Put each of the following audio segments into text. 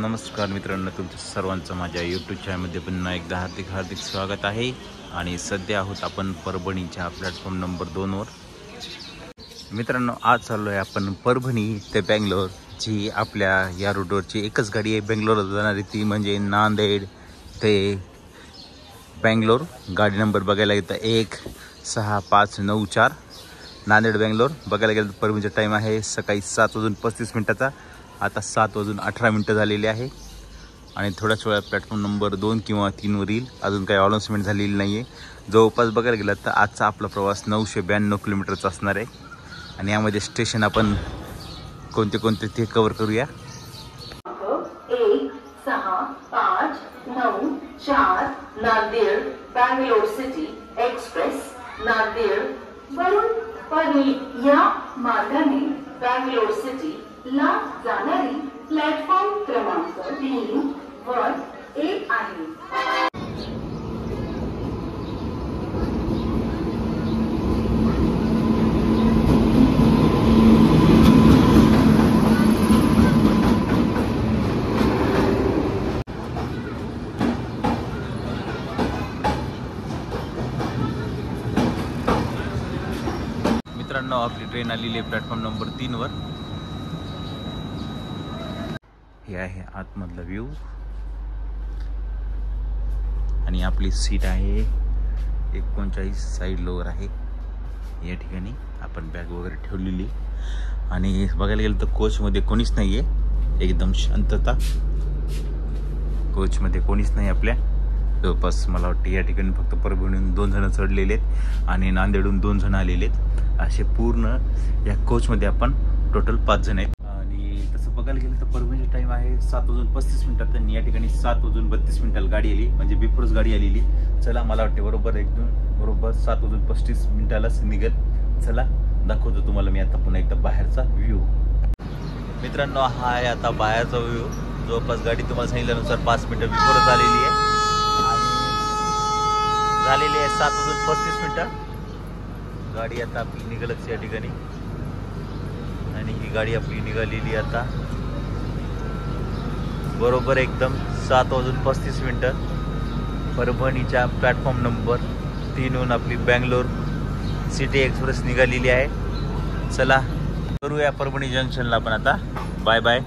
नमस्कार मित्रांनो, तुमचं सर्वांचं माझ्या यूट्यूब चॅनलमध्ये पुन्हा एकदा हार्दिक स्वागत आहे. आणि सध्या आहोत आपण परभणीच्या प्लॅटफॉर्म नंबर 2वर. मित्रांनो, आज चाललो आहे आपण परभणी ते बेंगलोर. जी आपल्या या रूटवरची एकच गाडी आहे बेंगलोरला जाणारी, ती म्हणजे नांदेड ते बेंगलोर. गाडी नंबर बघायला गेलं तर 16594 नांदेड बेंगलोर. बघायला गेलं तर परभणीचा टाईम आहे सकाळी 7:35 आता 7:18 झालेले आहे. आणि थोड्याच वेळात प्लॅटफॉर्म नंबर 2 किंवा 3वर येईल. अजून काही अनाउन्समेंट झालेली नाही आहे. जवळपास बघायला गेलं तर आजचा आपला प्रवास 992 किलोमीटरचा असणार आहे. आणि यामध्ये स्टेशन आपण कोणते कोणते ते कव्हर करूया. 16594 नांदेड बँगलोर सिटी एक्सप्रेस नांदेड वरून पनवेल या मार्गाने बँगलोर सिटी ला जाणारी प्लॅटफॉर्म क्रमांक 3 वर 1 आहे. मित्रांनो, आपली ट्रेन आलेली आहे प्लॅटफॉर्म नंबर 3वर. हे आहे आतमधला व्ह्यू. आणि आपली सीट आहे 39 साईड लोअर आहे. या ठिकाणी आपण बॅग वगैरे ठेवलेली. आणि बघायला गेलं तर कोचमध्ये कोणीच नाही आहे, एकदम शांतता. कोचमध्ये कोणीच नाही आपल्या. जवळपास मला वाटतं या ठिकाणी फक्त परभणीहून 2 जण चढलेले आहेत आणि नांदेडहून 2 जण आलेले आहेत. असे पूर्ण या कोचमध्ये आपण टोटल 5 जण आहेत. आणि तसं बघायला गेलं तर परभणीचा टाईम आहे 7:35 आणि या ठिकाणी 7:32 गाडी आली, म्हणजे बिफोरच गाडी आलेली. चला, मला वाटते बरोबर 7:35 निघत. चला दाखवतो तुम्हाला मी आता पुन्हा एकदा बाहेरचा व्ह्यू. मित्रांनो, हा आहे आता बाहेरचा व्ह्यू. जवळपास गाडी तुम्हाला सांगितल्यानुसार 5 मिनिटं बिफोरच आलेली आहे. झालेली आहे 7:35. गाडी आता आपली निघालच या ठिकाणी. आणि ही गाडी आपली निघालेली आता बरोबर एकदम 7:35. परभणीच्या प्लॅटफॉर्म नंबर 3हून आपली बेंगलोर सिटी एक्सप्रेस निघालेली आहे. चला करूया परभणी जंक्शनला आपण आता. Bye bye.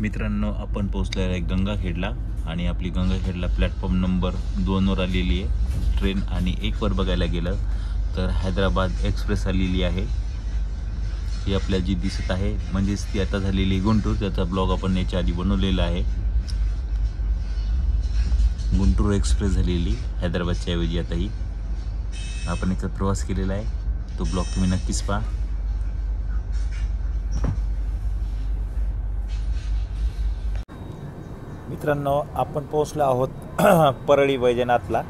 मित्रांनो, आपण पोहोचलेलो आहे गंगाखेडला. आणि आपली गंगाखेडला प्लॅटफॉर्म नंबर 2वर आलेली आहे ट्रेन. आणि 1वर बघायला गेलं तर हैदराबाद एक्सप्रेस आलेली आहे. ही आपल्या जी दिसत आहे म्हणजेच ती आता झालेली गुंटूर. त्याचा ब्लॉग आपण याच्या आधी बनवलेला आहे. गुंटूर एक्सप्रेस झालेली हैदराबादच्या ऐवजी आता ही आपण इथं प्रवास केलेला आहे. तो ब्लॉग तुम्ही नक्कीच पहा. मित्रांनो, आपण पोहोचलो आहोत परळी वैजनाथला.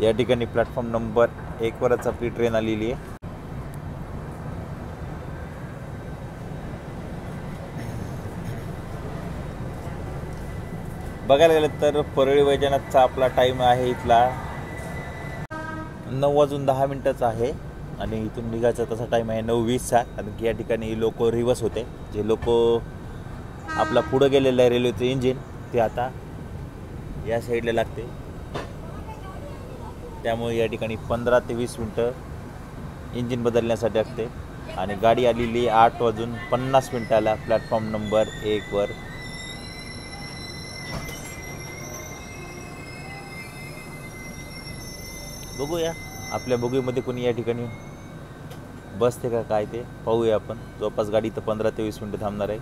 या ठिकाणी प्लॅटफॉर्म नंबर 1वरच आपली ट्रेन आलेली आहे. बघायला गेलं तर परळी वैजनाथचा आपला टाईम आहे इथला 9:10 आहे. आणि इथून निघायचा तसा टाईम आहे 9:20. कारण की या ठिकाणी लोक रिवर्स होते. जे लोक आपला पुढं गेलेलं आहे रेल्वेचं इंजिन, ते आता या साईडला लागते. त्यामुळे या ठिकाणी 15 ते 20 मिनटं इंजिन बदलण्यासाठी लागते. आणि गाडी आलेली 8:50 प्लॅटफॉर्म नंबर 1वर. बघूया आपल्या बोगीमध्ये कोणी या ठिकाणी बसते का काय ते पाहूया आपण. जवळपास गाडी तर 15 ते 20 मिनटं थांबणार आहे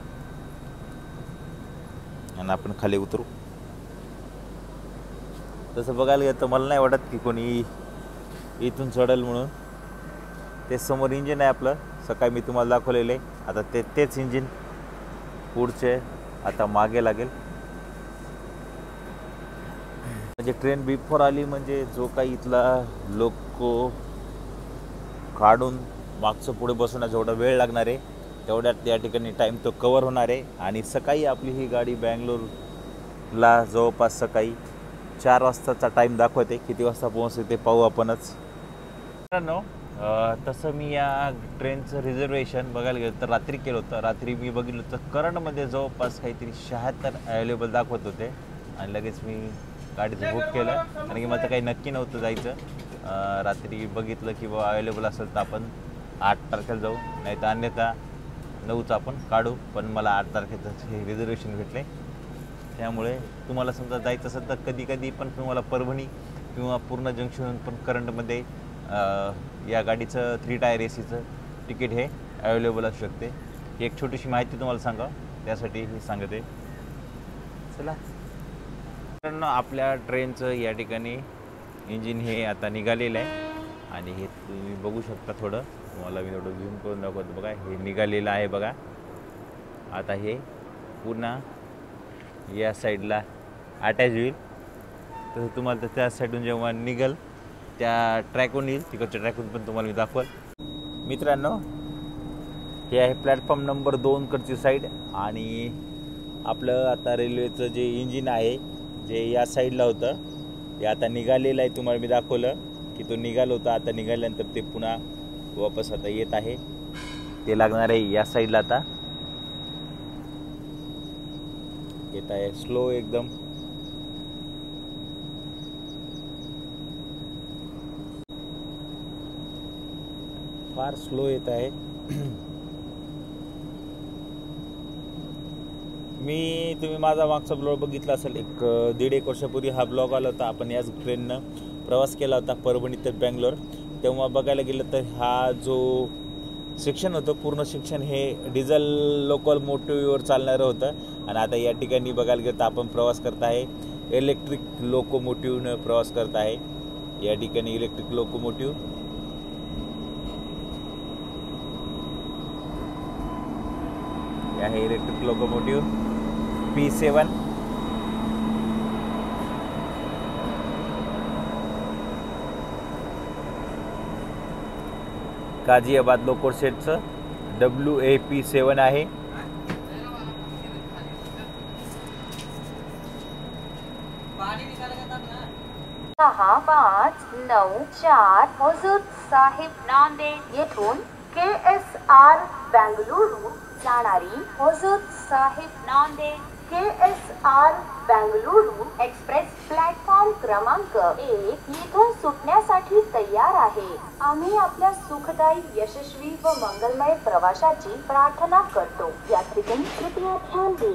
आणि आपण खाली उतरू. तसं बघायला गेलं तर मला नाही वाटत की कोणी इथून चढेल म्हणून. ते समोर इंजिन आहे आपलं, सकाळी मी तुम्हाला दाखवलेलं आहे. आता तेच इंजिन पुढचे आता मागे लागेल. म्हणजे ट्रेन बिफोर आली म्हणजे जो काही इथला लोको काढून मागचं पुढे बसवण्याचा जेवढा वेळ लागणार आहे तेवढ्यात त्या ठिकाणी टाईम तो कवर होणार आहे. आणि सकाळी आपली ही गाडी बँगलोरला जवळपास सकाळी 4 वाजताचा टाईम दाखवते. किती वाजता पोहोचते ते पाहू आपणच. मित्रांनो, तसं मी या ट्रेनचं रिझर्वेशन बघायला गेलं तर रात्री केलं होतं. रात्री मी बघितलं तर करंडमध्ये जवळपास काहीतरी 76 अवेलेबल दाखवत होते आणि लगेच मी गाडीचं बुक केलं. कारण की मला काही नक्की नव्हतं जायचं. रात्री बघितलं की बाबा अवेलेबल असेल तर आपण 8 तारखेला जाऊ, नाही तर अन्यथा 9चं आपण काढू. पण मला 8 तारखेचं हे रिझर्वेशन भेटले. त्यामुळे तुम्हाला समजा जायचं असेल तर कधी कधी पण तुम्हाला परभणी किंवा पूर्ण जंक्शन पण करंटमध्ये या गाडीचं 3 टायर ACचं तिकीट हे अवेलेबल असू शकते. ही एक छोटीशी माहिती तुम्हाला सांगा, त्यासाठी हे सांगते. चला मित्रांनो, आपल्या ट्रेनचं या ठिकाणी इंजिन हे आता निघालेलं आहे आणि हे तुम्ही बघू शकता. थोडं तुम्हाला मी थोडं झूम करून दाखवतो. बघा, हे निघालेलं आहे बघा. आता हे पुन्हा या साईडला अटॅच होईल. तर तुम्हाला त्या साईडून जेव्हा निघेल त्या ट्रॅकवरून येईल, तिकडच्या ट्रॅकवरून पण तुम्हाला मी दाखवल. मित्रांनो, हे आहे प्लॅटफॉर्म नंबर 2 कडची साईड. आणि आपलं आता रेल्वेचं जे इंजिन आहे जे या साईडला होतं ते आता निघालेलं आहे. तुम्हाला मी दाखवलं की तो निघालं होतं. आता निघाल्यानंतर ते पुन्हा वापस आता येत आहे. ते लागणार आहे या साईडला. आता येत आहे स्लो एकदम. फार स्लो येत आहे. तुम्ही माझा मागचा ब्लॉग बघितला असेल. 1.5 वर्षापूर्वी हा ब्लॉग आला होता. आपण याच ट्रेननं प्रवास केला होता परभणी ते बँगलोर. तेव्हा बघायला गेलं तर हा जो सेक्शन होतं पूर्ण सेक्शन हे डिझेल लोकोमोटिव्हवर चालणारं होतं. आणि आता या ठिकाणी बघायला गेलं तर आपण प्रवास करत आहे इलेक्ट्रिक लोकोमोटिव्हनं प्रवास करत आहे. या ठिकाणी इलेक्ट्रिक लोकोमोटिव्ह आहे. Electric locomotive P7. गाझियाबाद लोकोर सेटचं WAP7 आहे. 6594 हुजूर साहिब नांदेड येथून KSR बेंगलुरू जाणारी Hazur Sahib Nanded KSR Bengaluru express platform क्रमांक 1 इथून सुटण्यासाठी तयार आहे. आम्ही आपल्या सुखदायी, यशस्वी व मंगलमय प्रवासाची प्रार्थना करतो. यात्रिकांनी कृपया ध्यान दे.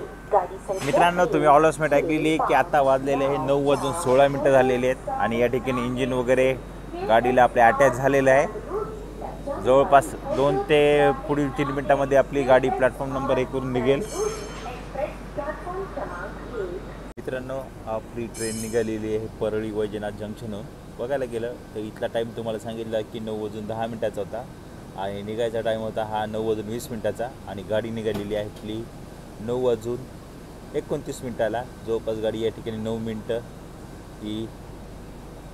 मित्रांनो, तुम्ही अनाउन्समेंट ऐकलेली की आता वाजलेले हे 9:16 झालेले आहेत आणि या ठिकाणी इंजिन वगैरे गाडीला आपल्या अटॅच झालेलं आहे. जवळपास 2 ते पुढील 3 मिनिटांमध्ये आपली गाडी प्लॅटफॉर्म नंबर 1 वरून निघेल. मित्रांनो, आपली ट्रेन निघालेली आहे परळी वैजनाथ जंक्शनहून. बघायला गेलं तर इथला टाईम तुम्हाला सांगितला की 9:10 होता आणि निघायचा टाईम होता हा 9:20 आणि गाडी निघालेली आहे आपली 9:29. जवळपास गाडी या ठिकाणी 9 मिनटं ही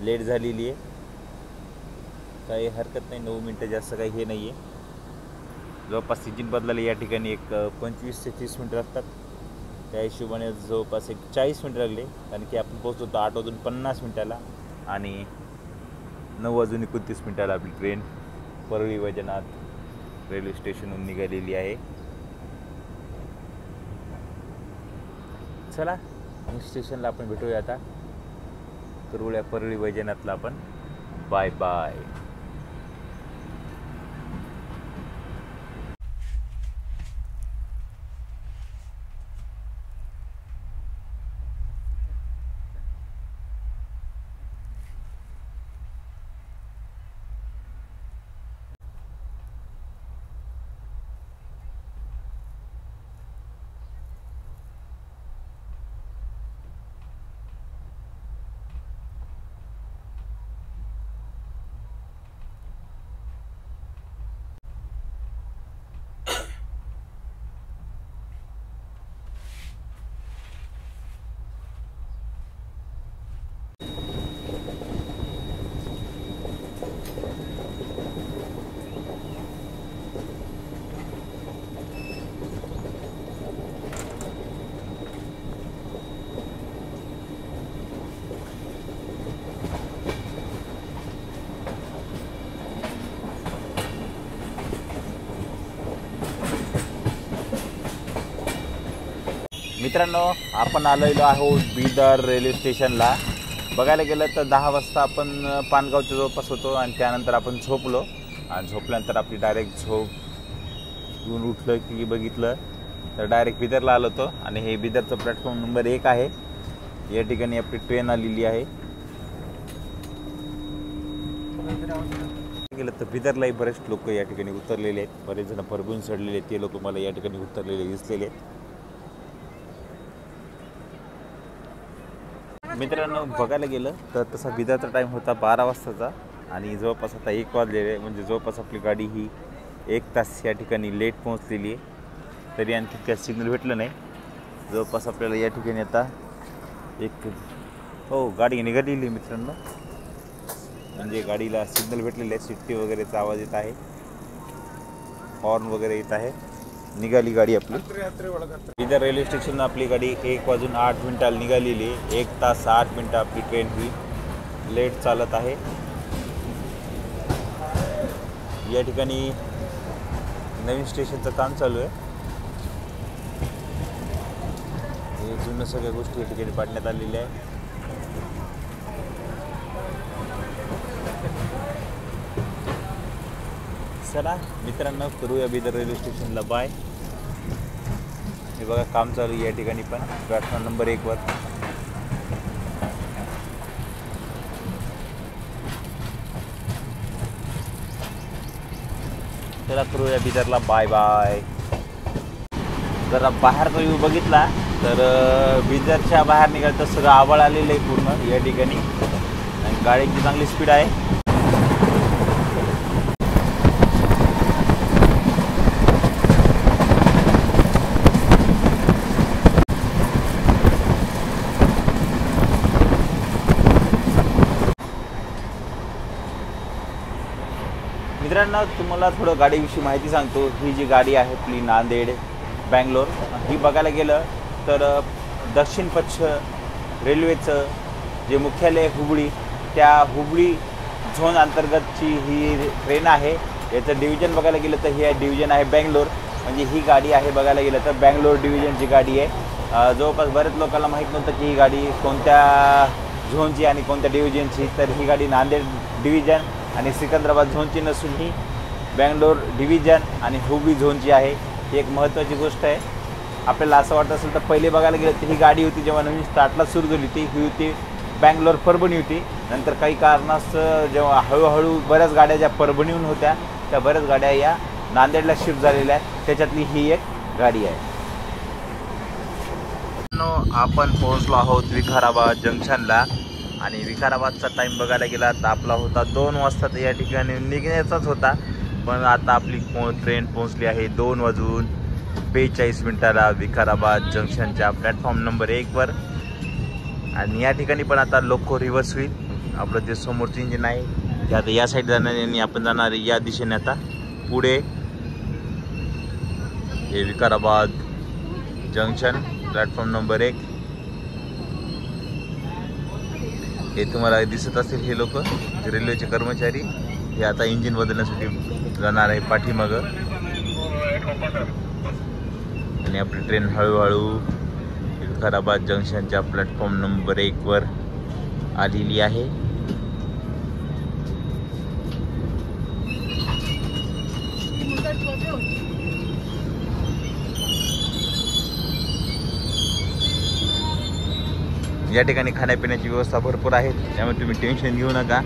लेट झालेली आहे. काही हरकत नाही, 9 मिनटं जास्त काही हे नाही आहे. जवळपास इंजिन बदलायला या ठिकाणी एक 25 ते 30 मिनटं लागतात. त्या हिशोबाने जवळपास एक 40 मिनटं लागले. कारण की आपण पोहोचतो 8:50 आणि 9:29 आपली ट्रेन परळी वैजनाथ रेल्वे स्टेशनहून निघालेली आहे. चला स्टेशनला आपण भेटूया आता. करूया परळी वैजनाथला आपण. Bye bye. मित्रांनो, आपण आलेलो आहोत बिदर रेल्वे स्टेशनला. बघायला गेलं तर 10 वाजता आपण पानगावच्या जवळपास होतो आणि त्यानंतर आपण झोपलो आणि झोपल्यानंतर आपली डायरेक्ट झोप घेऊन उठलं की बघितलं तर डायरेक्ट बिदरला आलो होतो. आणि हे बिदरचं प्लॅटफॉर्म नंबर 1 आहे. या ठिकाणी आपली ट्रेन आलेली आहे. गेलं तर बिदरलाही बरेच लोक या ठिकाणी उतरलेले आहेत. बरेच जण परभून चढलेले आहेत. ते लोक मला या ठिकाणी उतरलेले दिसलेले आहेत. मित्रांनो, बघायला गेलं तर तसा बिदरचा टाईम होता 12 वाजताचा आणि जवळपास आता 1 वाजलेले. म्हणजे जवळपास आपली गाडी ही 1 तास या ठिकाणी लेट पोहोचलेली आहे. तरी आणखी काय सिग्नल भेटलं नाही. जवळपास आपल्याला या ठिकाणी आता गाडी निघालेली मित्रांनो. म्हणजे गाडीला सिग्नल भेटलेले आहे. शिट्टी वगैरेचा आवाज येत आहे, हॉर्न वगैरे येत आहे. निघाली गाडी आपली. बिदर रेल्वे स्टेशन आपली गाडी 1 वाजून 8 मिनिटाला निघालेली. 1 तास 8 मिनिटं आपली ट्रेन ही लेट चालत आहे. या ठिकाणी नवीन स्टेशनचं काम चालू आहे. हे जुनं सगळ्या गोष्टी या ठिकाणी पाडण्यात आलेल्या आहे. चला मित्रांनो, करूया बिदर रेल्वे स्टेशनला बाय. हे बघा काम चालू आहे या ठिकाणी पण प्लॅटफॉर्म नंबर 1 वर. चला करूया बिदरला बाय बाय. जर बाहेरचा व्ह्यू बघितला तर बिदरच्या बाहेर निघालं तर सगळं आभाळ आलेलं आहे पूर्ण या ठिकाणी आणि गाडीची चांगली स्पीड आहे. मित्रांनो, तुम्हाला थोडं गाडीविषयी माहिती सांगतो. ही जी गाडी आहे आपली नांदेड बँगलोर, ही बघायला गेलं तर दक्षिण पश्चिम रेल्वेचं जे मुख्यालय हुबळी, त्या हुबळी झोन अंतर्गतची ही ट्रेन आहे. याचं डिव्हिजन बघायला गेलं तर हे डिव्हिजन आहे बँगलोर. म्हणजे ही गाडी आहे बघायला गेलं तर बँगलोर डिव्हिजनची गाडी आहे. जवळपास बरेच लोकांना माहीत नव्हतं की ही गाडी कोणत्या झोनची आणि कोणत्या डिव्हिजनची. तर ही गाडी नांदेड डिव्हिजन आणि सिकंदराबाद झोनची नसून ही बँगलोर डिव्हिजन आणि हुबळी झोनची आहे. ही एक महत्त्वाची गोष्ट आहे. आपल्याला असं वाटत असेल तर पहिले बघायला गेलं तर ही गाडी होती जेव्हा नवीन स्टार्टला सुरू झाली होती, ही होती बँगलोर परभणी होती. नंतर काही कारणास्तव जेव्हा हळूहळू बऱ्याच गाड्या ज्या परभणीहून होत्या त्या बऱ्याच गाड्या या नांदेडला शिफ्ट झालेल्या आहेत. त्याच्यातली ही एक गाडी आहे. आपण पोहोचलो आहोत विकाराबाद जंक्शनला आणि विकाराबादचा टाईम बघायला गेला तर आपला होता 2 वाजता. तर या ठिकाणी निघण्याचाच होता, पण आता आपली ट्रेन पोहोचली आहे 2 वाजून 42 मिनिटाला विकाराबाद जंक्शनच्या प्लॅटफॉर्म नंबर 1 वर. आणि या ठिकाणी पण आता लोको रिव्हर्स होईल. आपलं जे समोरचं इंजिन आहे ते आता या साईड जाणार आणि आपण जाणार या दिशेने आता पुढे. हे विकाराबाद जंक्शन प्लॅटफॉर्म नंबर 1. हे तुम्हाला दिसत असतील हे लोक रेल्वेचे कर्मचारी. हे आता इंजिन बदलण्यासाठी जाणार आहे पाठीमागं. आणि आपली ट्रेन हळूहळू विकाराबाद जंक्शनच्या प्लॅटफॉर्म नंबर 1 वर आलेली आहे. या ठिकाणी खाण्यापिण्याची व्यवस्था भरपूर आहे, त्यामुळे तुम्ही टेन्शन घेऊ नका.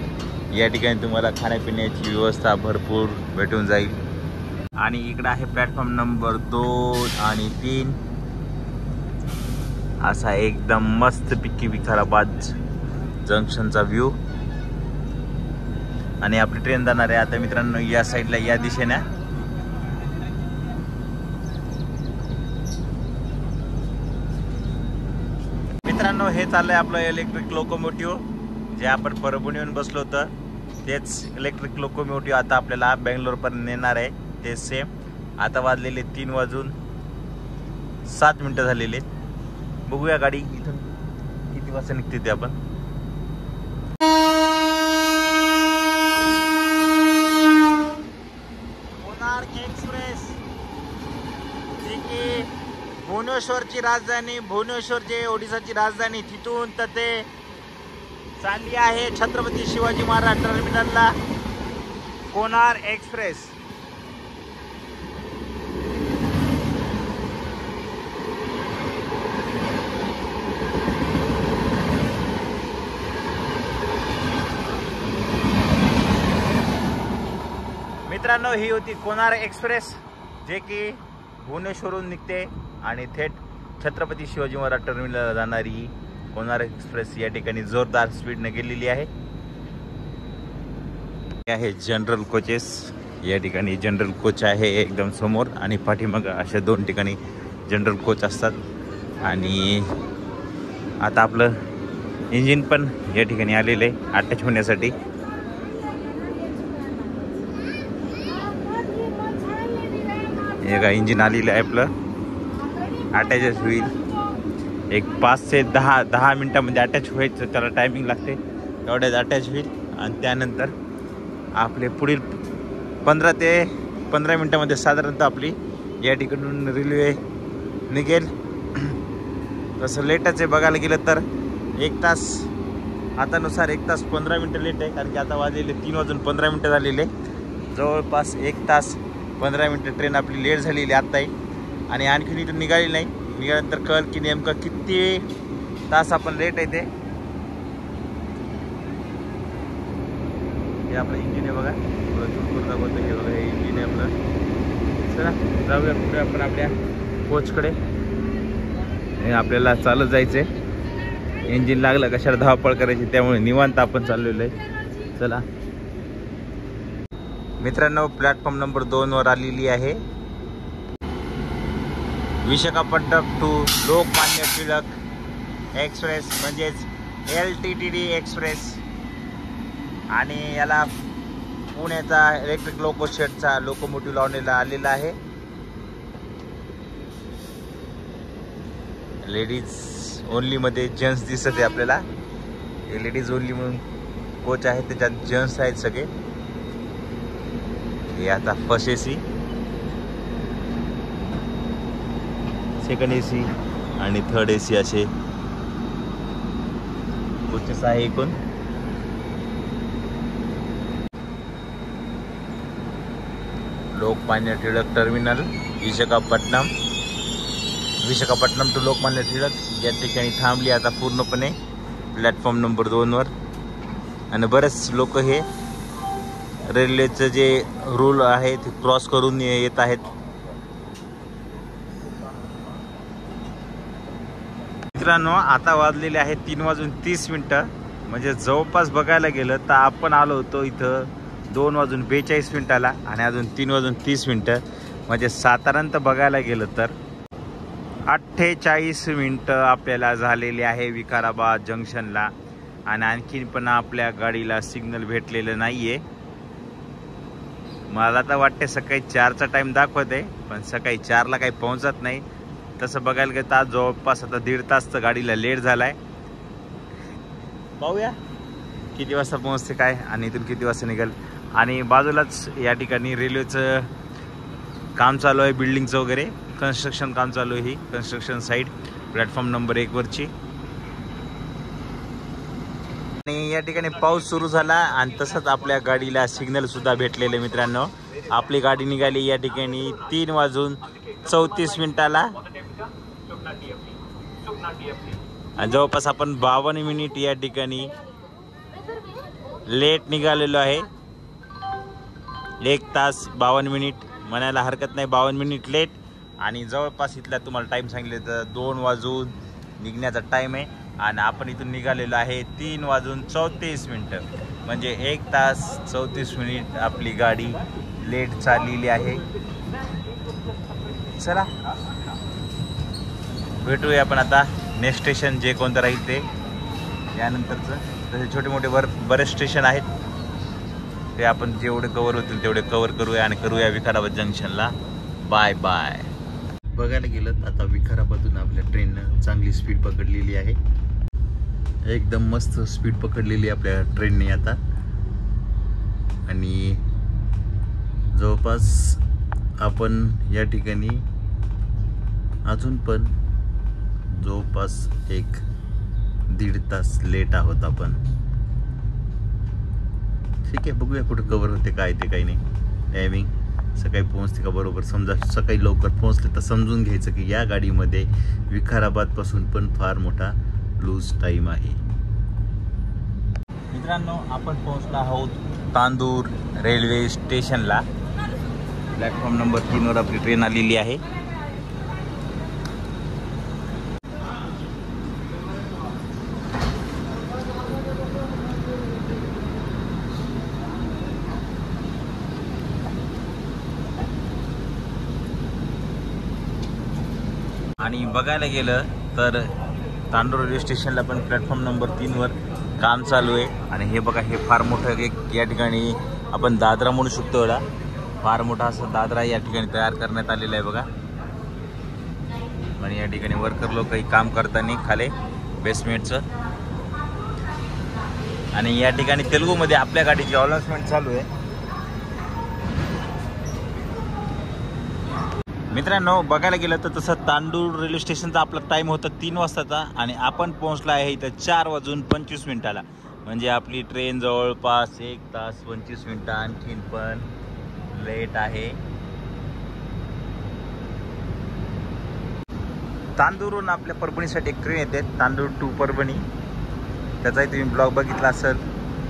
या ठिकाणी तुम्हाला खाण्यापिण्याची व्यवस्था भरपूर भेटून जाईल. आणि इकडं आहे प्लॅटफॉर्म नंबर 2 आणि 3. असा एकदम मस्त पिकी विकाराबाद जंक्शनचा व्ह्यू. आणि आपली ट्रेन जाणार आहे आता मित्रांनो या साईडला, या दिशेने. मित्रांनो, हे चाललंय आपलं इलेक्ट्रिक लोकोमोटिव्ह. जे आपण परभणीहून बसलो होतं तेच इलेक्ट्रिक लोकोमोटिव्ह आता आपल्याला बेंगलोरपर्यंत नेणार आहे. ते सेम. आता वाजलेले 3 वाजून 7 मिनिटं झालेले. बघूया गाडी इथून किती वाजता निघते ते आपण. भुवनेश्वरची राजधानी, भुवनेश्वर जे ओडिसाची राजधानी, तिथून तर ते चालली आहे छत्रपती शिवाजी महाराज टर्मिनलला कोणार एक्सप्रेस. मित्रांनो, ही होती कोणार एक्सप्रेस, जे की भुवनेश्वरून निघते आणि थेट छत्रपती शिवाजी महाराज टर्मिनलला जाणारी कोणार एक्सप्रेस या ठिकाणी जोरदार स्पीडने गेलेली आहे. जनरल कोचेस, या ठिकाणी जनरल कोच आहे एकदम समोर आणि पाठीमागं अशा 2 ठिकाणी जनरल कोच असतात. आणि आता आपलं इंजिन पण या ठिकाणी आलेलं आहे अटॅच होण्यासाठी. हे का इंजिन आलेलं आहे आपलं, अटॅचच होईल. एक 5 ते 10 मिनटामध्ये अटॅच व्हायचं, त्याला टायमिंग लागते. एवढ्यात अटॅच होईल आणि त्यानंतर आपले पुढील 15 ते 15 मिनटामध्ये साधारणतः आपली या ठिकाणून रेल्वे निघेल. तसं लेटच आहे बघायला गेलं तर 1 तास, आतानुसार 1 तास 15 मिनटं लेट आहे, कारण की आता वाजलेले 3:15 झालेले. जवळपास 1 तास 15 मिनटं ट्रेन आपली लेट झालेली आत्ता आहे. आणि आणखीन इथून निघाली नाही. निघाल्यानंतर कळेल की नेमकं किती तास आपण लेट आहे ते. हे आपलं इंजिन आहे बघा, थोडं झूम करून दाखवतो. हे बघा, हे इंजिन आहे आपलं. चला जाऊया पुढे आपण आपल्या कोचकडे. हे आपल्याला चालत जायचं आहे, इंजिन लागलं कशाला धावपळ करायची, त्यामुळे निवांत आपण चाललेलो आहे. चला मित्रांनो, प्लॅटफॉर्म नंबर 2 वर आलेली आहे विशाखापट्टणम टू लोकमान्य टिळक एक्सप्रेस, म्हणजेच LTTD एक्सप्रेस. आणि याला पुण्याचा इलेक्ट्रिक लोकोशेडचा लोकोमोटिव्ह लावलेला आलेला आहे. लेडीज ओनली मध्ये जेंट्स दिसत आहे आपल्याला. हे लेडीज ओनली म्हणून कोच आहे, त्याच्यात जेंट्स आहेत सगळे. हे आता फर्स्ट AC, सेकंड AC आणि थर्ड AC असे कोचेस आहे एकूण. लोकमान्य टिळक टर्मिनल विशाखापट्टणम टू लोकमान्य टिळक या ठिकाणी थांबली आता पूर्णपणे प्लॅटफॉर्म नंबर 2 वर. आणि बरेच लोक हे रेल्वेचं जे रूल आहे ते क्रॉस करून येत आहेत. मित्रांनो, आता वाजलेले आहेत 3:30, म्हणजे जवळपास बघायला गेलं तर आपण आलो होतो इथं 2:42 आणि अजून 3:30, म्हणजे साधारणतः बघायला गेलं तर 48 मिनटं आपल्याला झालेले आहे विकाराबाद जंक्शनला. आणि आणखीन पण आपल्या गाडीला सिग्नल भेटलेलं नाहीये. मला तर वाटते सकाळी 4चा टाइम दाखवत आहे, पण सकाळी 4ला काही पोहोचत नाही. तसं बघायला गेलं तर जवळपास आता 1.5 तास तर गाडीला लेट झालाय. पाहूया किती वाजता पोहोचते काय आणि इथून किती वाजता निघेल. आणि बाजूलाच या ठिकाणी रेल्वेचं काम चालू आहे, बिल्डिंगचं वगैरे कन्स्ट्रक्शन काम चालू आहे. ही कन्स्ट्रक्शन साईट प्लॅटफॉर्म नंबर 1 वरची. आणि या ठिकाणी पाऊस सुरू झाला आणि तसंच आपल्या गाडीला सिग्नल सुद्धा भेटलेले. मित्रांनो, आपली गाडी निघाली या ठिकाणी 3:34 आणि जवळपास आपण 52 मिनिट या ठिकाणी लेट निघालेलो आहे. 1 तास 52 मिनिट म्हणायला हरकत नाही, 52 मिनिट लेट. आणि जवळपास इथला तुम्हाला टाईम सांगितले तर 2 वाजून निघण्याचा टाईम आहे. आणि आपण इथून निघालेलो आहे 3:34, म्हणजे 1 तास 34 मिनिट आपली गाडी लेट चाललेली आहे. चला भेटूया आपण आता नेक्स्ट स्टेशन जे कोणतं राहील ते यानंतरचं. तसे छोटे मोठे बरेच स्टेशन आहेत, ते आपण जेवढे कवर होतील तेवढे कवर करूया आणि करूया विकाराबाद जंक्शनला. Bye bye. बघायला गेलं तर आता विकाराबादून आपल्या ट्रेननं चांगली स्पीड पकडलेली आहे, एकदम मस्त स्पीड पकडलेली आपल्या ट्रेनने आता. आणि जवळपास आपण या ठिकाणी अजून पण जवळपास 1-1.5 तास लेट आहोत आपण. ठीक आहे, बघूया कुठं कवर होते, काय ते काही नाही. टायमिंग सकाळी पोहोचते का बरोबर. समजा सकाळी लवकर पोहोचले तर समजून घ्यायचं की या गाडीमध्ये विकाराबादपासून पण फार मोठा लूज टाईम आहे. मित्रांनो, आपण पोहोचलो आहोत तांदूर रेल्वे स्टेशनला. प्लॅटफॉर्म नंबर 3 वर आपली ट्रेन आलेली आहे. आणि बघायला गेलं तर तांदूर रेल्वे स्टेशनला पण प्लॅटफॉर्म नंबर 3 वर काम चालू आहे. आणि हे बघा, हे फार मोठं एक या ठिकाणी आपण दादरा म्हणू शकतो. एवढा फार मोठा असा दादरा या ठिकाणी तयार करण्यात आलेला आहे बघा. आणि या ठिकाणी वर्कर लोक काही काम करताना खाली बेसमेंटचं. आणि या ठिकाणी तेलुगूमध्ये आपल्या गाडीची अनाउन्समेंट चालू आहे. मित्रांनो, बघायला गेलं तर तसं तांदूर रेल्वे स्टेशनचा आपला टाईम होता 3 वाजताचा आणि आपण पोहोचला आहे इथं 4:25 म्हणजे आपली ट्रेन जवळपास 1 तास 25 मिनिटं आणखीन पण लेट आहे. तांदूरहून आपल्या परभणीसाठी एक ट्रेन येते, तांदूर टू परभणी. त्याचाही तुम्ही ब्लॉग बघितला असेल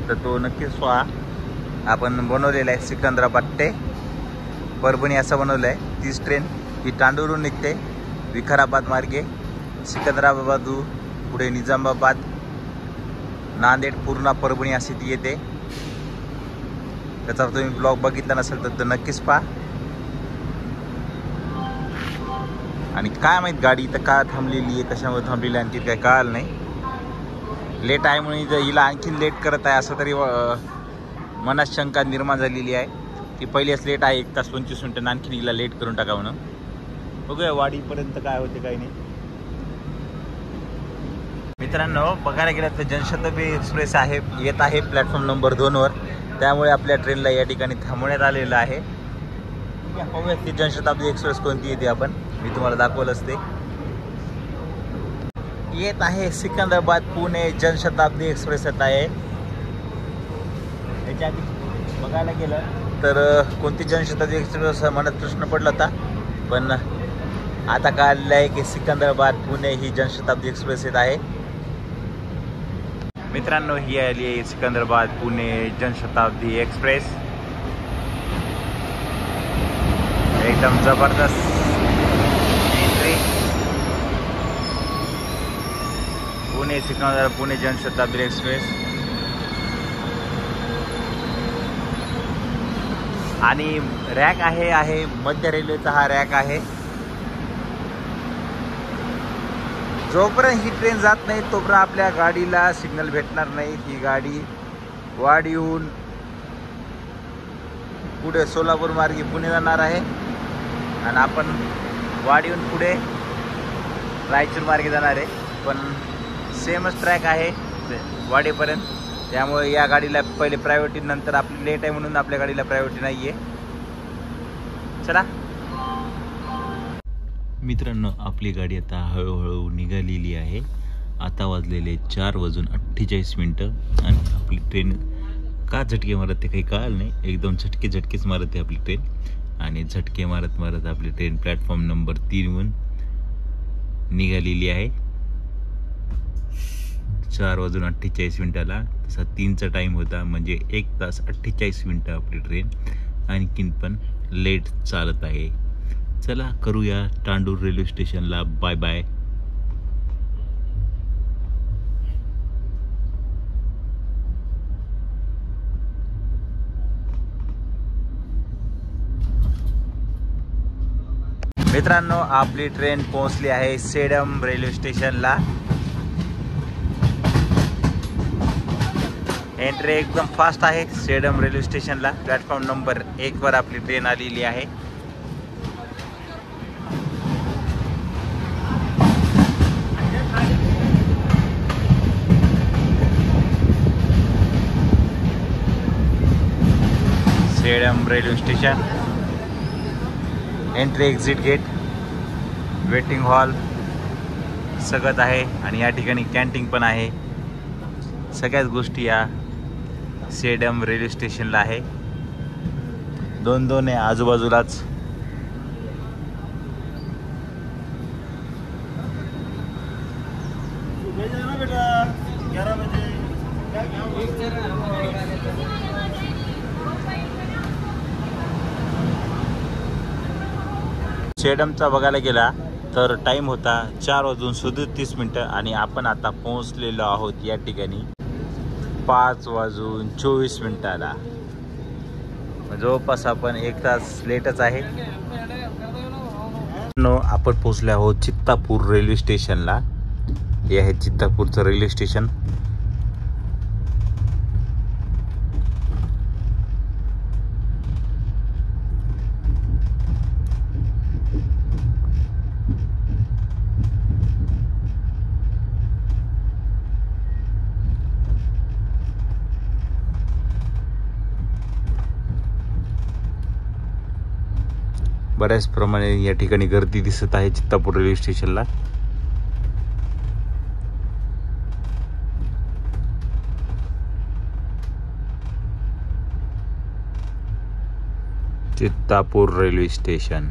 तर तो नक्कीच पहा. आपण बनवलेला आहे सिकंदराबाद ते परभणी असं बनवलं आहे. तीच ट्रेन ही तांदूरहून निघते विकाराबाद मार्गे, सिकंदराबाद पुढे निजामाबाद, नांदेड, पूर्णा, परभणी अशी ती येते. त्याचा तुम्ही ब्लॉग बघितला नसेल तर नक्कीच पहा. आणि काय माहीत गाडी इथं का थांबलेली आहे, कशामुळे थांबलेली आणखी काय कळालं नाही. लेट आहे म्हणून हिला आणखीन लेट करत आहे असं तरी मनात शंका निर्माण झालेली आहे की पहिलेच लेट आहे 1 तास 25 मिनिटं, आणखीन हिला लेट करून टाका म्हणून. बघूया वाडीपर्यंत काय होते काही नाही. मित्रांनो, बघायला गेलं तर जनशताब्दी एक्सप्रेस आहे येत आहे प्लॅटफॉर्म नंबर 2 वर. त्यामुळे आपल्या ट्रेनला या ठिकाणी थांबवण्यात आलेलं आहे. पाहूया ती जनशताब्दी एक्सप्रेस कोणती येते, आपण मी तुम्हाला दाखवलं असते. येत आहे सिकंदराबाद पुणे जनशताब्दी एक्सप्रेस येत आहे. याच्या आधी बघायला गेलं तर कोणती जनशताब्दी एक्सप्रेस मनात प्रश्न पडला होता, पण आता कळलं आहे की सिकंदराबाद पुणे ही जनशताब्दी एक्सप्रेस येत आहे. मित्रांनो, ही आली आहे सिकंदराबाद पुणे जनशताब्दी एक्सप्रेस. एकदम जबरदस्त एंट्री. पुणे सिकंदराबाद पुणे जनशताब्दी एक्सप्रेस. आणि रॅक आहे मध्य रेल्वेचा हा रॅक आहे. जोपर्यंत ही ट्रेन जात नाही तोपर्यंत आपल्या गाडीला सिग्नल भेटणार नाही. ही गाडी वाडीहून पुढे सोलापूर मार्गे पुणे जाणार आहे आणि आपण वाडीहून पुढे रायचूर मार्गे जाणार आहे. पण सेमच ट्रॅक आहे वाडीपर्यंत. त्यामुळे या गाडीला पहिले प्रायोरिटी, नंतर आपली लेट आहे म्हणून आपल्या गाडीला प्रायोरिटी नाही आहे. चला मित्रांनो, आपली गाडी आता हळूहळू निघालेली आहे. आता वाजलेले 4:48 आणि आपली ट्रेन का झटके मारत ते काही कळालं नाही. एकदम झटकेच मारत आहे आपली ट्रेन. आणि झटके मारत आपली ट्रेन प्लॅटफॉर्म नंबर 3 वरून निघालेली आहे 4:48. तसा 3चा टाईम होता, म्हणजे 1 तास 48 मिनिटं आपली ट्रेन आणखीन पण लेट चालत आहे. चला करूया तांदूर रेल्वे स्टेशनला बाय बाय. मित्रांनो, आपली ट्रेन पोहोचली आहे सेडम रेल्वे स्टेशनला. एंट्री एकदम फास्ट आहे सेडम रेल्वे स्टेशनला. प्लॅटफॉर्म नंबर 1 वर आपली ट्रेन आलेली आहे. Sedam railway station, entry exit gate. Waiting hall सगळं आहे आणि या ठिकाणी कॅन्टीन पण आहे. सगळ्याच गोष्टी या सेडम रेल्वे स्टेशनला आहे. दोन आहे आजूबाजूलाच. सेडमचा बघायला गेला तर टाइम होता 4:37 आणि आपण आता पोहोचलेलो आहोत या ठिकाणी 5:24. जवळपास आपण 1 तास लेटच आहे. आपण पोहोचले आहोत चित्तापूर रेल्वे स्टेशनला. हे आहे चित्तापूरचं रेल्वे स्टेशन. बऱ्याच प्रमाणे या ठिकाणी गर्दी दिसत आहे चित्तापूर रेल्वे स्टेशनला. चित्तापूर रेल्वे स्टेशन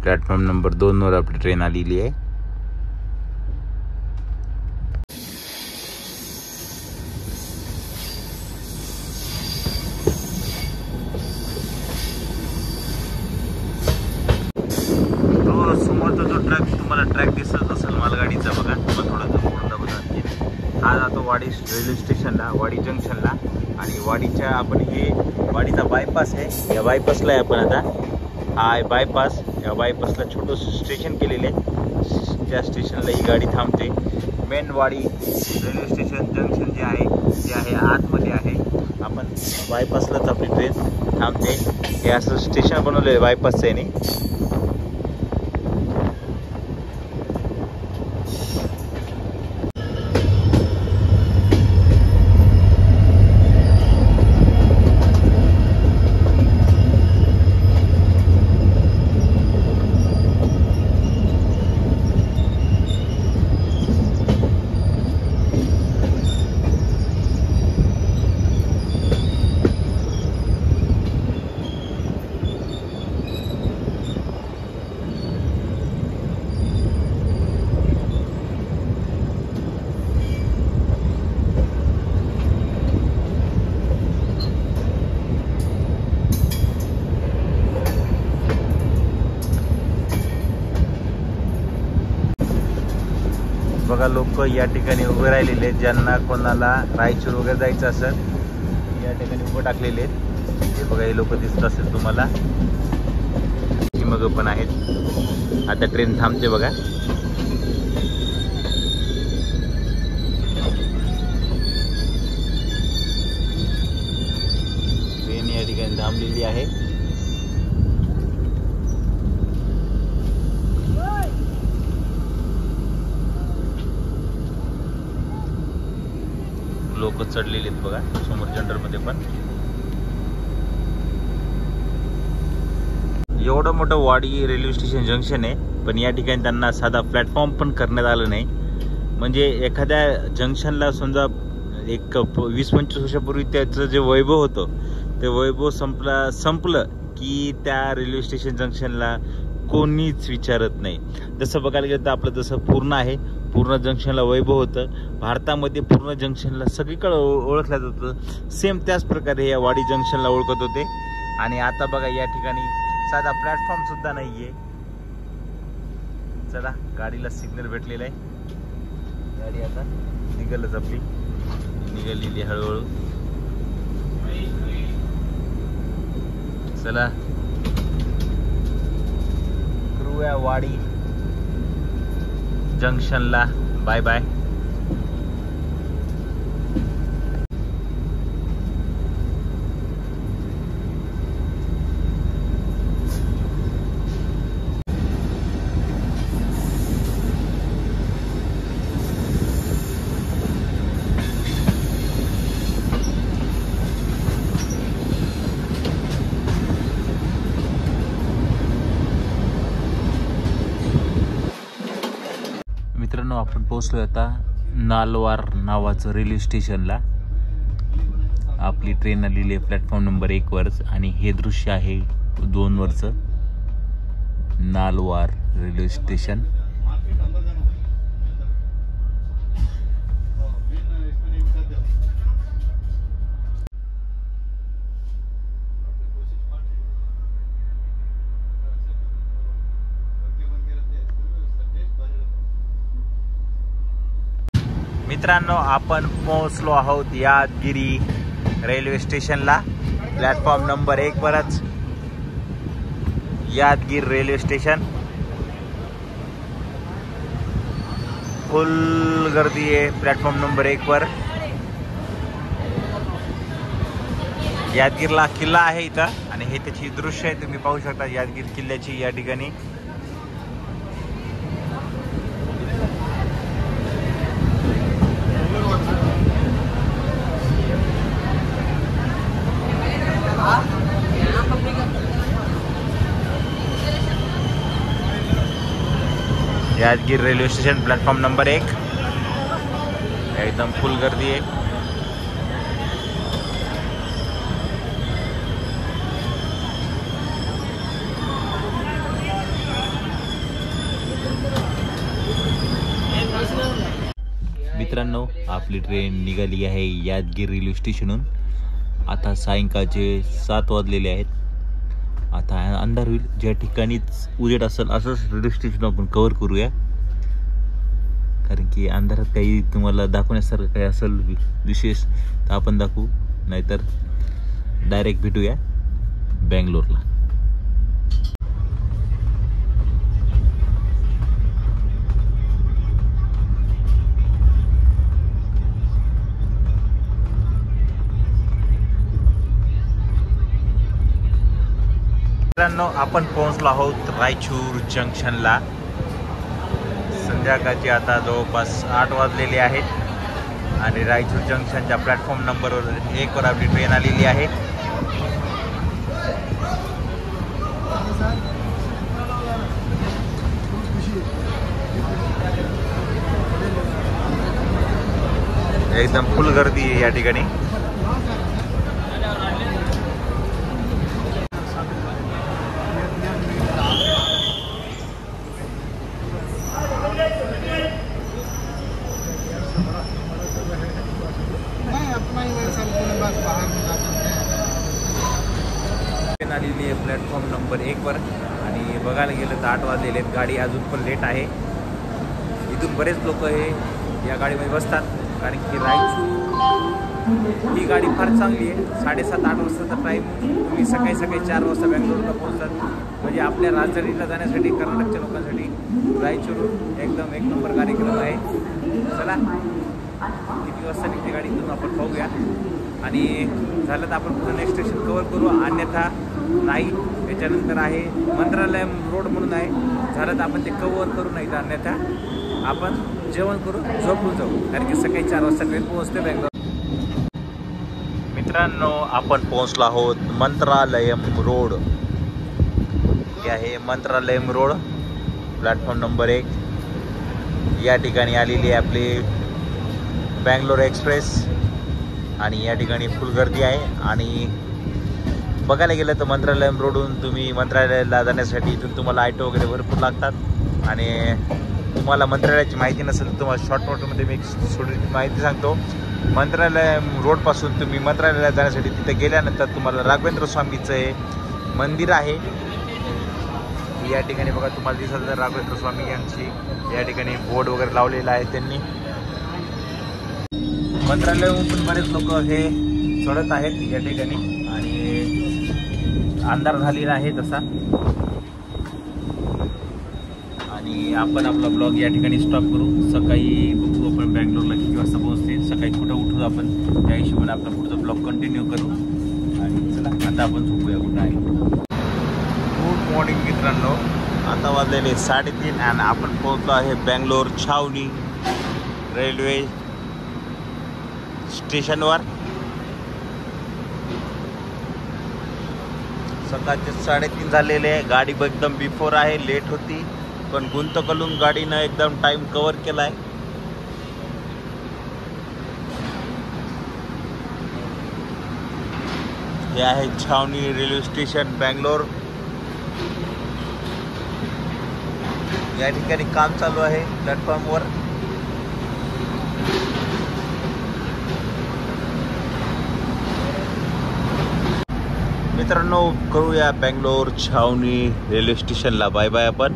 प्लॅटफॉर्म नंबर 2 वर आपली ट्रेन आलेली आहे. समोरचा जो ट्रॅक तुम्हाला ट्रॅक दिसत असेल मालगाडीचा बघा, तुम्हाला थोडा बघा. हा जातो वाडी रेल्वे स्टेशनला, वाडी जंक्शनला. आणि वाडीच्या आपण हे वाडीचा बायपास आहे. या बायपासला आहे आपण आता. हा आहे बायपास. या बायपासला छोटंसं स्टेशन केलेलं आहे. त्या स्टेशनला ही गाडी थांबते. मेन वाडी रेल्वे स्टेशन जंक्शन जे आहे आतमध्ये आहे. आपण बायपासलाच आपली ट्रेन थांबते. हे असं स्टेशन बनवलं आहे बायपासचं याने. बघा लोक या ठिकाणी उभे राहिलेले आहेत. ज्यांना कोणाला रायचूर वगैरे जायचं असेल या ठिकाणी उभं टाकलेले आहेत. हे बघा हे लोक दिसत असेल तुम्हाला. मग पण आहेत. आता ट्रेन थांबते बघा. ट्रेन या ठिकाणी थांबलेली आहे. लोक चढलेले आहेत बघा समोर जनरलमध्ये पण. एवढं मोठं वाडी रेल्वे स्टेशन जंक्शन आहे, पण या ठिकाणी त्यांना साधा प्लॅटफॉर्म पण करण्यात आलं नाही. म्हणजे एखाद्या जंक्शनला समजा एक 20-25 वर्षापूर्वी त्याचं जे वैभव होतं ते वैभव संपलं की त्या रेल्वे स्टेशन जंक्शनला कोणीच विचारत नाही. जसं बघायला गेलं तर आपलं जसं पूर्ण आहे, पूर्ण जंक्शनला वैभव होतं. भारतामध्ये पूर्ण जंक्शनला सगळीकडे ओळखलं जातं. सेम त्याच प्रकारे या वाडी जंक्शनला ओळखत होते. आणि आता बघा या ठिकाणी साधा प्लॅटफॉर्म सुद्धा नाहीये. चला गाडीला सिग्नल भेटलेला आहे. गाडी आता निघालच आपली, निघालेली हळूहळू. चला करूया वाडी जंक्शनला बाय बाय. आपण पोहोचलो आता नालवार नावाचं रेल्वे स्टेशनला. आपली ट्रेन आलेली आहे प्लॅटफॉर्म नंबर 1 वरच आणि हे दृश्य आहे 2 वरचं नालवार रेल्वे स्टेशन. मित्रांनो, आपण पोहोचलो आहोत यादगिरी रेल्वे स्टेशनला. प्लॅटफॉर्म नंबर 1 वरच यादगिरी रेल्वे स्टेशन. फुल गर्दी आहे प्लॅटफॉर्म नंबर 1 वर. यादगिरीला किल्ला आहे इथं आणि हे त्याची दृश्य आहे, तुम्ही पाहू शकता यादगिरी किल्ल्याची या ठिकाणी. यादगिरी रेल्वे स्टेशन प्लॅटफॉर्म नंबर 1. एकदम फुल गर्दी आहे. मित्रांनो, आपली ट्रेन निघाली आहे यादगिरी रेल्वे स्टेशनहून. आता सायंकाळचे 7 वाजलेले आहेत. आता अंधार होईल, ज्या ठिकाणीच उजेड असेल असंच रेल्वे स्टेशन आपण कव्हर करूया, कारण की अंधारात काही तुम्हाला दाखवण्यासारखं काही असेल विशेष तर आपण दाखवू, नाहीतर डायरेक्ट भेटूया बँगलोरला. मित्रांनो, आपण पोहोचलो आहोत रायचूर जंक्शनला. संध्याकाळचे आता जवळपास 8 वाजलेले आहेत आणि रायचूर जंक्शनच्या प्लॅटफॉर्म नंबर 1 वर आपली ट्रेन आलेली आहे. एकदम फुल गर्दी आहे या ठिकाणी. आलेली आहे प्लॅटफॉर्म नंबर 1 वर आणि बघायला गेलं तर 8 वाजलेले आहेत. गाडी अजून पण लेट आहे. इथून बरेच लोक हे या गाडीमध्ये बसतात, कारण की रायचूर ही गाडी फार चांगली आहे. 7:30-8 वाजताचा टाईम. तुम्ही सकाळी 4 वाजता बँगलोरला पोहोचतात. म्हणजे आपल्या राजधानीला जाण्यासाठी कर्नाटकच्या लोकांसाठी रायचूर एकदम 1 नंबर कार्यक्रम आहे. चला, किती वाजता निघते गाडी इथून आपण पाहूया आणि झालं तर आपण पुढे नेक्स्ट स्टेशन कव्हर करू, अन्यथा नाही. त्याच्यानंतर आहे मंत्रालय रोड म्हणून आहे, झालं तर आपण ते कव्हर करू, नाही तर अन्यथा आपण जेवण करू, झोपून जाऊ, कारण की सकाळी 4 वाजता ट्रेन पोहोचते बँगलोर. मित्रांनो, आपण पोहोचलो आहोत मंत्रालयम रोड. हे आहे मंत्रालयम रोड प्लॅटफॉर्म नंबर 1. या ठिकाणी आलेली आहे आपली बँगलोर एक्सप्रेस आणि या ठिकाणी फुल गर्दी आहे. आणि बघायला गेलं तर मंत्रालयम रोडहून तुम्ही मंत्रालयाला जाण्यासाठी इथून तुम्हाला ऑटो वगैरे भरपूर लागतात. आणि तुम्हाला मंत्रालयाची माहिती नसेल तर तुम्हाला शॉर्टकटमध्ये मी थोडी माहिती सांगतो. मंत्रालयम रोडपासून तुम्ही मंत्रालयाला जाण्यासाठी तिथे गेल्यानंतर तुम्हाला राघवेंद्र स्वामीचं हे मंदिर आहे. या ठिकाणी बघा तुम्हाला दिसत तर राघवेंद्र स्वामी यांची या ठिकाणी बोर्ड वगैरे लावलेला आहे त्यांनी. मंत्रालयाहून पण बरेच लोक हे चढत आहेत या ठिकाणी आणि अंधार झालेला आहे तसा. आणि आपण आपला ब्लॉग या ठिकाणी स्टॉप करू. सकाळी बघू आपण बँगलोरला किती वाजता पोहोचते, सकाळी कुठं उठू आपण, त्या हिशोबाने आपला पुढचा ब्लॉग कंटिन्यू करू. आणि चला आता आपण झोपूया कुठं आहे. गुड मॉर्निंग मित्रांनो, आता वाजलेले 3:30 आणि आपण पोहोचलो आहे बँगलोर छावणी रेल्वे स्टेशनवर. सकाळचे 3:30 झालेले आहे. गाडी एकदम बिफोर आहे, लेट होती पण गुंतकलून गाडीनं एकदम टाइम कव्हर केला आहे. हे आहे छावणी रेल्वे स्टेशन बँगलोर. या ठिकाणी काम चालू आहे प्लॅटफॉर्मवर. मित्रांनो, करूया बँगलोर छावणी रेल्वे स्टेशनला बाय बाय आपण.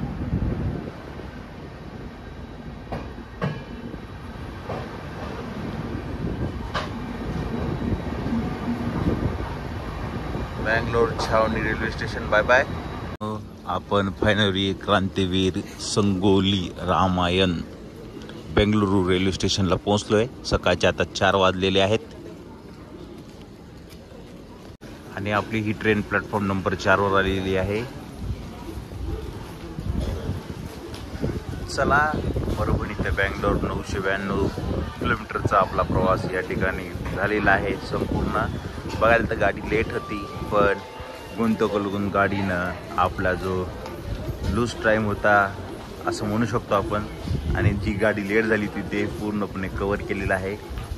बँगलोर छावणी रेल्वे स्टेशन बाय बाय. आपण फायनली क्रांतीवीर संगोली रामायण बेंगलुरू रेल्वे स्टेशनला पोहोचलोय. सकाळचे आता 4 वाजलेले आहेत आणि आपली ही ट्रेन प्लॅटफॉर्म नंबर 4 वर आलेली आहे. चला, परभणी ते बँगलोर 992 किलोमीटरचा आपला प्रवास या ठिकाणी झालेला आहे संपूर्ण. बघायला तर गाडी लेट होती, पण गुंतवणूक गाडीनं आपला जो लूज टाईम होता असं म्हणू शकतो आपण, आणि जी गाडी लेट झाली ती ते पूर्णपणे कव्हर केलेलं आहे.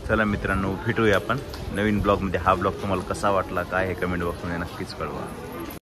चला मित्रांनो, भेटूया आपण नवीन ब्लॉगमध्ये. हा ब्लॉग तुम्हाला कसा वाटला काय हे कमेंट बॉक्समध्ये नक्कीच कळवा.